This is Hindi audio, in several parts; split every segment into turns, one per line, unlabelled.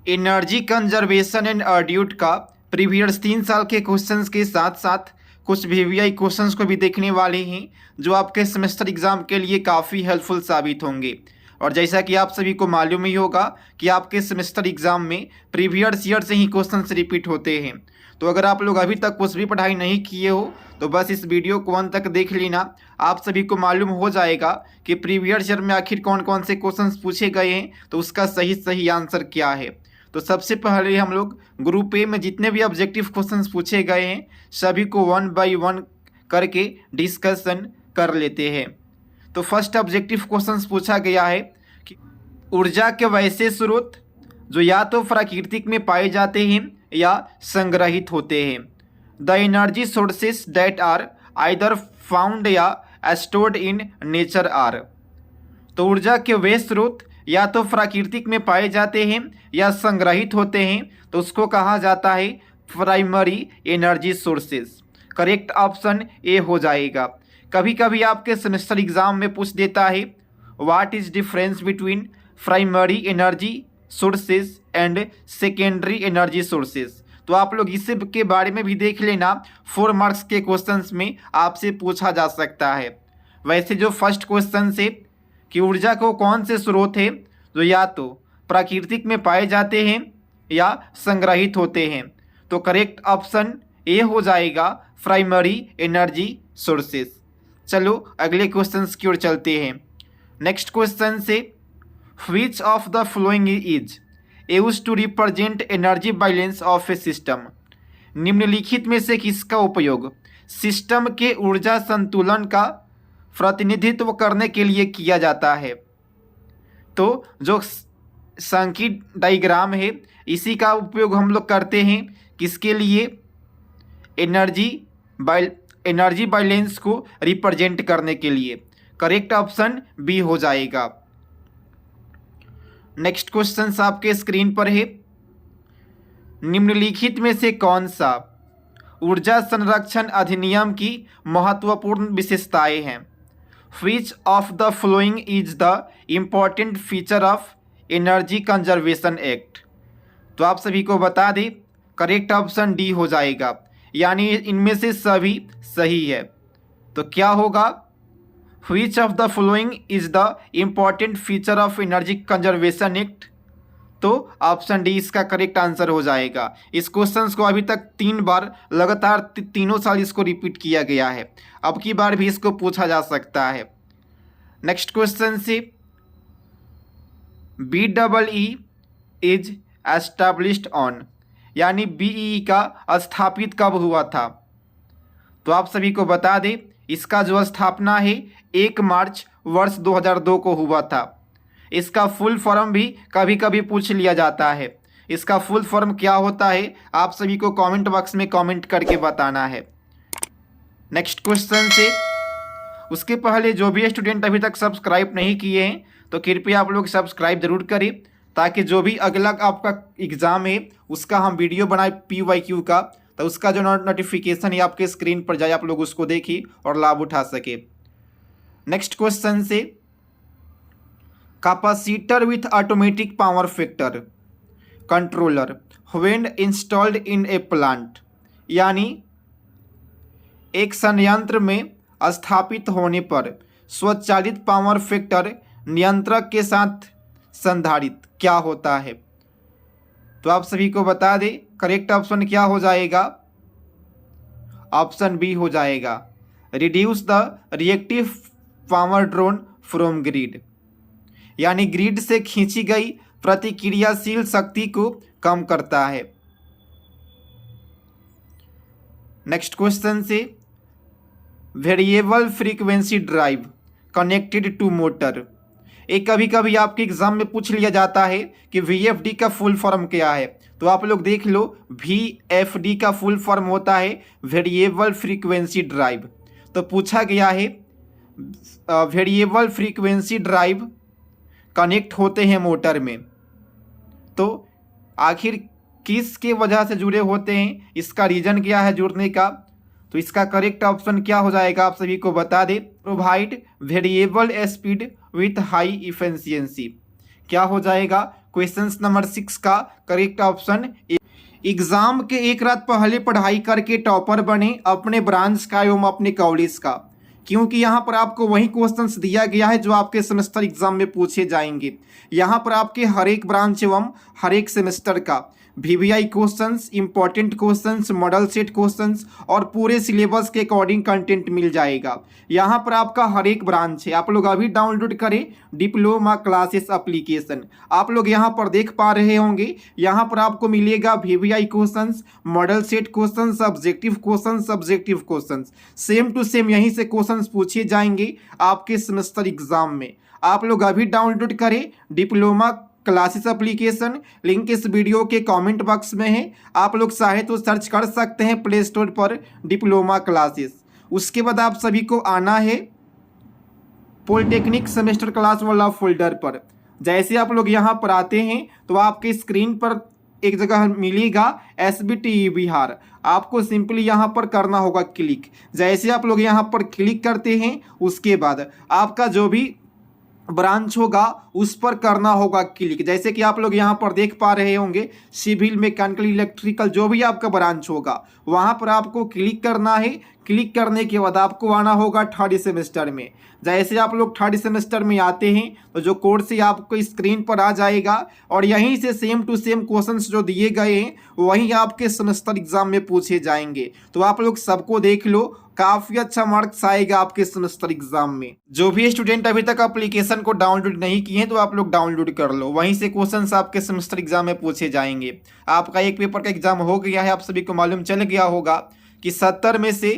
एनर्जी कंजर्वेशन एंड अर्ड्यूट का प्रीवियस 3 साल के क्वेश्चंस के साथ साथ कुछ वीवीआई क्वेश्चंस को भी देखने वाले हैं जो आपके सेमेस्टर एग्जाम के लिए काफ़ी हेल्पफुल साबित होंगे। और जैसा कि आप सभी को मालूम ही होगा कि आपके सेमेस्टर एग्जाम में प्रीवियस ईयर से ही क्वेश्चंस रिपीट होते हैं। तो अगर आप लोग अभी तक कुछ भी पढ़ाई नहीं किए हो तो बस इस वीडियो को अंत तक देख लेना। आप सभी को मालूम हो जाएगा कि प्रीवियस ईयर में आखिर कौन कौन से क्वेश्चंस पूछे गए हैं, तो उसका सही आंसर क्या है। तो सबसे पहले हम लोग ग्रुप ए में जितने भी ऑब्जेक्टिव क्वेश्चंस पूछे गए हैं सभी को 1 बाय 1 करके डिस्कशन कर लेते हैं। तो फर्स्ट ऑब्जेक्टिव क्वेश्चंस पूछा गया है कि ऊर्जा के वैसे स्रोत जो या तो प्राकृतिक में पाए जाते हैं या संग्रहित होते हैं। The energy sources that are either found या स्टोर्ड इन नेचर आर। तो ऊर्जा के वे स्रोत या तो प्राकृतिक में पाए जाते हैं या संग्रहित होते हैं, तो उसको कहा जाता है primary energy sources. Correct option A हो जाएगा। कभी कभी आपके सेमेस्टर एग्जाम में पूछ देता है what is difference between primary energy sources and secondary energy sources. तो आप लोग इस के बारे में भी देख लेना, 4 मार्क्स के क्वेश्चंस में आपसे पूछा जा सकता है। वैसे जो फर्स्ट क्वेश्चन से कि ऊर्जा को कौन से स्रोत है जो या तो प्राकृतिक में पाए जाते हैं या संग्रहित होते हैं, तो करेक्ट ऑप्शन ए हो जाएगा प्राइमरी एनर्जी सोर्सेस। चलो अगले क्वेश्चन की ओर चलते हैं। नेक्स्ट क्वेश्चन से which of the following is used to represent energy balance of a system. निम्नलिखित में से किसका उपयोग सिस्टम के ऊर्जा संतुलन का प्रतिनिधित्व करने के लिए किया जाता है। तो जो सांख्यिक डायग्राम है इसी का उपयोग हम लोग करते हैं किसके लिए, एनर्जी बैलेंस को रिप्रेजेंट करने के लिए। करेक्ट ऑप्शन बी हो जाएगा। नेक्स्ट क्वेश्चन आपके स्क्रीन पर है, निम्नलिखित में से कौन सा ऊर्जा संरक्षण अधिनियम की महत्वपूर्ण विशेषताएं हैं। Which of the following is the important feature of energy conservation act. तो आप सभी को बता दें करेक्ट ऑप्शन डी हो जाएगा, यानी इनमें से सभी सही है। तो क्या होगा, Which of the following is the important feature of energy conservation act. तो ऑप्शन डी इसका करेक्ट आंसर हो जाएगा। इस क्वेश्चन को अभी तक 3 बार लगातार तीनों साल इसको रिपीट किया गया है, अब की बार भी इसको पूछा जा सकता है। नेक्स्ट क्वेश्चन से BEE इज एस्टैब्लिश्ड ऑन, यानी BEE का स्थापित कब हुआ था। तो आप सभी को बता दें इसका जो स्थापना है 1 मार्च वर्ष 2002 को हुआ था। इसका फुल फॉर्म भी कभी कभी पूछ लिया जाता है। इसका फुल फॉर्म क्या होता है आप सभी को कमेंट बॉक्स में कमेंट करके बताना है। नेक्स्ट क्वेश्चन से उसके पहले जो भी स्टूडेंट अभी तक सब्सक्राइब नहीं किए हैं तो कृपया आप लोग सब्सक्राइब जरूर करें, ताकि जो भी अगला आपका एग्ज़ाम है उसका हम वीडियो बनाए PYQ का, तो उसका जो नोटिफिकेशन है आपके स्क्रीन पर जाए, आप लोग उसको देखिए और लाभ उठा सके। नेक्स्ट क्वेश्चन से capacitor with automatic power factor controller when installed in A plant, यानी एक संयंत्र में स्थापित होने पर स्वचालित पावर फैक्टर नियंत्रक के साथ संधारित क्या होता है। तो आप सभी को बता दें करेक्ट ऑप्शन क्या हो जाएगा, ऑप्शन बी हो जाएगा, reduce the reactive power drawn from grid, यानी ग्रिड से खींची गई प्रतिक्रियाशील शक्ति को कम करता है। नेक्स्ट क्वेश्चन से variable frequency drive connected to motor. एक कभी कभी आपके एग्जाम में पूछ लिया जाता है कि VFD का फुल फॉर्म क्या है। तो आप लोग देख लो VFD का फुल फॉर्म होता है वेरिएबल फ्रीक्वेंसी ड्राइव। तो पूछा गया है वेरिएबल फ्रीक्वेंसी ड्राइव कनेक्ट होते हैं मोटर में, तो आखिर किस के वजह से जुड़े होते हैं, इसका रीजन क्या है जुड़ने का। तो इसका करेक्ट ऑप्शन क्या हो जाएगा आप सभी को बता दें, provide variable speed with high efficiency. क्या हो जाएगा, क्वेश्चन नंबर 6 का करेक्ट ऑप्शन एग्जाम के एक रात पहले पढ़ाई करके टॉपर बने अपने ब्रांच का एवं अपने कॉलेज का, क्योंकि यहाँ पर आपको वही क्वेश्चंस दिया गया है जो आपके सेमेस्टर एग्जाम में पूछे जाएंगे। यहाँ पर आपके हर एक ब्रांच एवं हर एक सेमेस्टर का VVI questions, important questions, model set questions और पूरे सिलेबस के अकॉर्डिंग कंटेंट मिल जाएगा। यहाँ पर आपका हर एक ब्रांच है। आप लोग अभी डाउनलोड करें डिप्लोमा क्लासेस एप्लीकेशन। आप लोग यहाँ पर देख पा रहे होंगे, यहाँ पर आपको मिलेगा VVI questions, model set questions, subjective questions same to same यहीं से क्वेश्चंस पूछे जाएंगे आपके सेमेस्टर एग्जाम में। आप लोग अभी डाउनलोड करें डिप्लोमा क्लासेस एप्लीकेशन, लिंक इस वीडियो के कमेंट बॉक्स में है। आप लोग चाहे तो सर्च कर सकते हैं प्ले स्टोर पर डिप्लोमा क्लासेस। उसके बाद आप सभी को आना है पॉलिटेक्निक सेमेस्टर क्लास वाला फोल्डर पर। जैसे आप लोग यहाँ पर आते हैं तो आपके स्क्रीन पर एक जगह मिलेगा SBTE बिहार। आपको सिंपली यहाँ पर करना होगा क्लिक। जैसे आप लोग यहाँ पर क्लिक करते हैं उसके बाद आपका जो भी ब्रांच होगा उस पर करना होगा क्लिक। जैसे कि आप लोग यहाँ पर देख पा रहे होंगे सिविल, मैकेनिकल, इलेक्ट्रिकल जो भी आपका ब्रांच होगा वहाँ पर आपको क्लिक करना है। क्लिक करने के बाद आपको आना होगा थर्ड सेमेस्टर में। जैसे आप लोग थर्ड सेमेस्टर में आते हैं तो जो कोर्स है आपको स्क्रीन पर आ जाएगा और यहीं से सेम टू सेम क्वेश्चंस जो दिए गए हैं वहीं आपके सेमेस्टर एग्जाम में पूछे जाएंगे। तो आप लोग सबको देख लो, काफ़ी अच्छा मार्क्स आएगा आपके सेमेस्टर एग्जाम में। जो भी स्टूडेंट अभी तक एप्लीकेशन को डाउनलोड नहीं किए हैं तो आप लोग डाउनलोड कर लो, वहीं से क्वेश्चंस आपके सेमेस्टर एग्जाम में पूछे जाएंगे। आपका एक पेपर का एग्जाम हो गया है, आप सभी को मालूम चल गया होगा कि 70 में से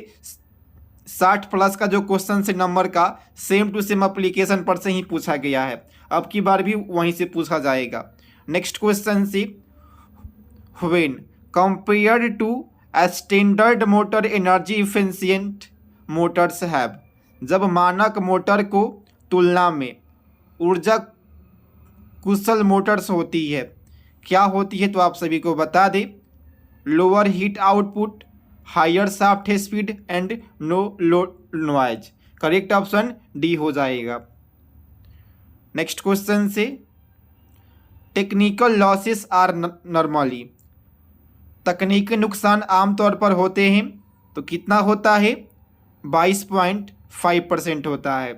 60 प्लस का जो क्वेश्चन है नंबर का सेम टू सेम एप्लीकेशन पर से ही पूछा गया है। अब की बार भी वहीं से पूछा जाएगा। नेक्स्ट क्वेश्चन से when compared to standard motor energy efficient motors have, जब मानक मोटर को तुलना में ऊर्जा कुशल मोटर्स होती है, क्या होती है तो आप सभी को बता दें। Lower heat output, higher shaft speed and no low noise. Correct option D हो जाएगा। नेक्स्ट क्वेश्चन से टेक्निकल लॉसेस आर नॉर्मली, तकनीकी नुकसान आमतौर पर होते हैं तो कितना होता है 22.5% होता है।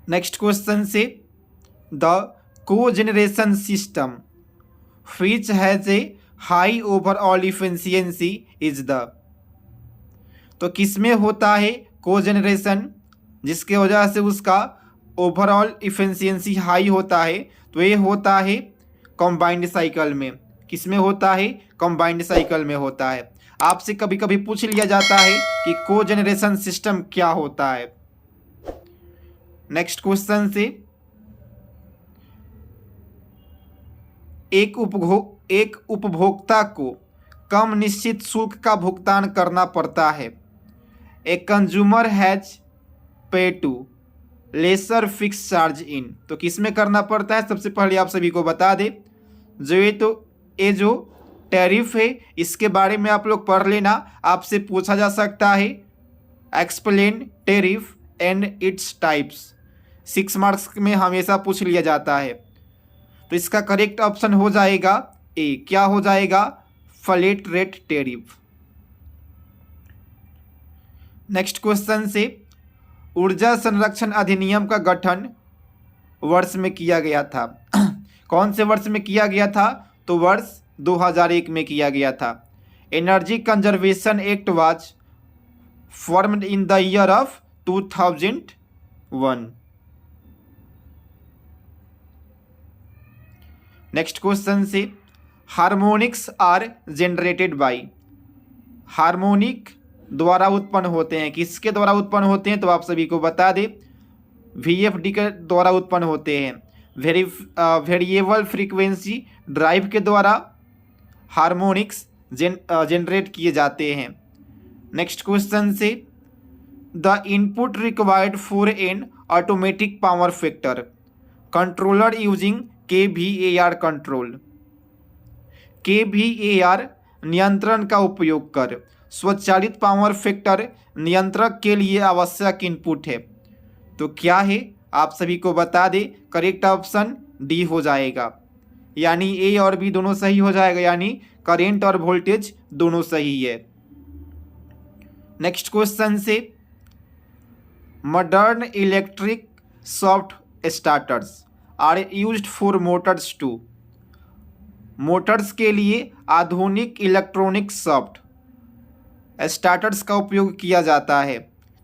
नेक्स्ट क्वेश्चन से the cogeneration system which has a high overall efficiency is the, तो किसमें होता है कोजेनरेशन जिसके वजह से उसका ओवरऑल इफिशियंसी हाई होता है, तो ये होता है कंबाइंड साइकिल में। किसमें होता है कंबाइंड साइकिल में होता है। आपसे कभी कभी पूछ लिया जाता है कि कोजेनरेशन सिस्टम क्या होता है। नेक्स्ट क्वेश्चन से एक उपभोक्ता को कम निश्चित शुल्क का भुगतान करना पड़ता है। A consumer has pay to lesser fix charge in, तो किस में करना पड़ता है सबसे पहले आप सभी को बता दें। ये जो टैरिफ है इसके बारे में आप लोग पढ़ लेना, आपसे पूछा जा सकता है explain tariff and its types. 6 marks में हमेशा पूछ लिया जाता है। तो इसका करेक्ट ऑप्शन हो जाएगा ए। क्या हो जाएगा flat rate tariff. Next question से ऊर्जा संरक्षण अधिनियम का गठन वर्ष में किया गया था। कौन से वर्ष में किया गया था तो वर्ष 2001 में किया गया था। Energy conservation act was formed in the year of 2001। Next question से harmonics are generated by, harmonic द्वारा उत्पन्न होते हैं, किसके द्वारा उत्पन्न होते हैं तो आप सभी को बता दें VFD के द्वारा उत्पन्न होते हैं। वेरिएबल फ्रीक्वेंसी ड्राइव के द्वारा हार्मोनिक्स जनरेट किए जाते हैं। नेक्स्ट क्वेश्चन से the input required for an automatic power factor controller using KVAR control, KVAR नियंत्रण का उपयोग कर स्वचालित पावर फैक्टर नियंत्रक के लिए आवश्यक इनपुट है। तो क्या है आप सभी को बता दें करेक्ट ऑप्शन डी हो जाएगा, यानी ए और बी दोनों सही हो जाएगा, यानी करेंट और वोल्टेज दोनों सही है। नेक्स्ट क्वेश्चन से, modern electric soft starters are used for motors to. Motors के लिए आधुनिक इलेक्ट्रॉनिक सॉफ्ट स्टार्टर्स का उपयोग किया जाता है।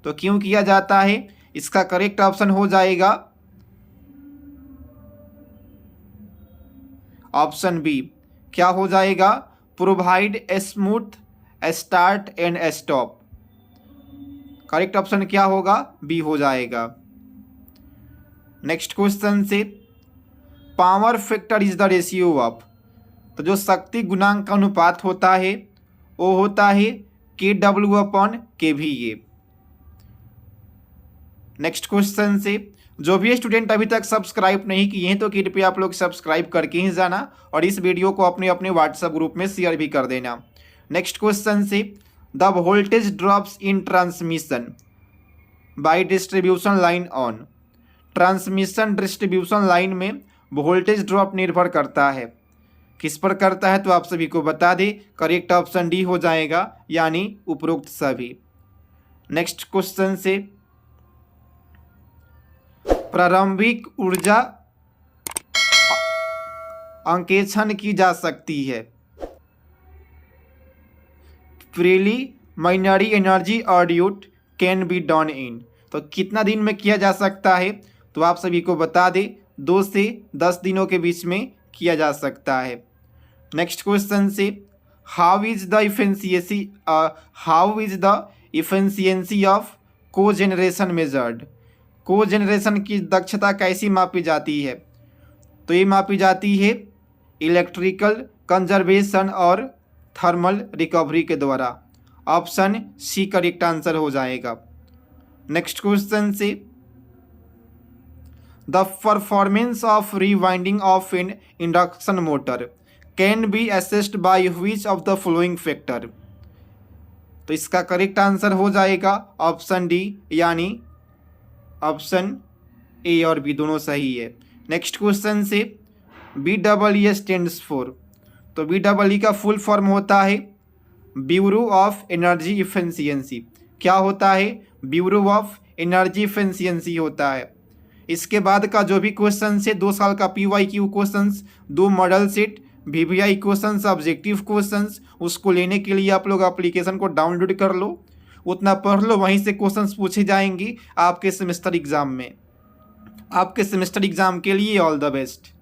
तो क्यों किया जाता है, इसका करेक्ट ऑप्शन हो जाएगा ऑप्शन बी। क्या हो जाएगा, provide a smooth start and stop. Correct option क्या होगा, बी हो जाएगा। नेक्स्ट क्वेश्चन से, power factor is the ratio of. तो जो शक्ति गुणांक का अनुपात होता है वो होता है KW/kVA। नेक्स्ट क्वेश्चन से, जो भी स्टूडेंट अभी तक सब्सक्राइब नहीं किए हैं तो कृपया आप लोग सब्सक्राइब करके ही जाना और इस वीडियो को अपने अपने व्हाट्सएप ग्रुप में शेयर भी कर देना। नेक्स्ट क्वेश्चन से, the voltage drops in transmission by distribution line on. Transmission distribution line में वोल्टेज ड्रॉप निर्भर करता है, किस पर करता है, तो आप सभी को बता दें करेक्ट ऑप्शन डी हो जाएगा, यानी उपरोक्त सभी। नेक्स्ट क्वेश्चन से, प्रारंभिक ऊर्जा अंकेक्षण की जा सकती है। Preliminary energy audit can be done in. तो कितना दिन में किया जा सकता है, तो आप सभी को बता दें 2 से 10 दिनों के बीच में किया जा सकता है। नेक्स्ट क्वेश्चन से, how is the efficiency of cogeneration measured. Cogeneration की दक्षता कैसी मापी जाती है, तो ये मापी जाती है इलेक्ट्रिकल कंजर्वेशन और थर्मल रिकवरी के द्वारा। ऑप्शन सी करेक्ट आंसर हो जाएगा। नेक्स्ट क्वेश्चन से, the performance of rewinding of N induction motor can be assessed by which of the following factor. तो इसका करेक्ट आंसर हो जाएगा ऑप्शन डी, यानी ऑप्शन ए और बी दोनों सही है। नेक्स्ट क्वेश्चन से, BEE स्टैंड्स फॉर। तो BEE का फुल फॉर्म होता है ब्यूरो ऑफ एनर्जी इफिशियंसी। क्या होता है, ब्यूरो ऑफ एनर्जी इफिशियंसी होता है। इसके बाद का जो भी क्वेश्चन है 2 साल का PYQ questions, 2 model set VVI questions, objective questions, उसको लेने के लिए आप लोग एप्लीकेशन को डाउनलोड कर लो, उतना पढ़ लो, वहीं से क्वेश्चंस पूछे जाएंगे आपके सेमेस्टर एग्जाम में। आपके सेमेस्टर एग्जाम के लिए ऑल द बेस्ट।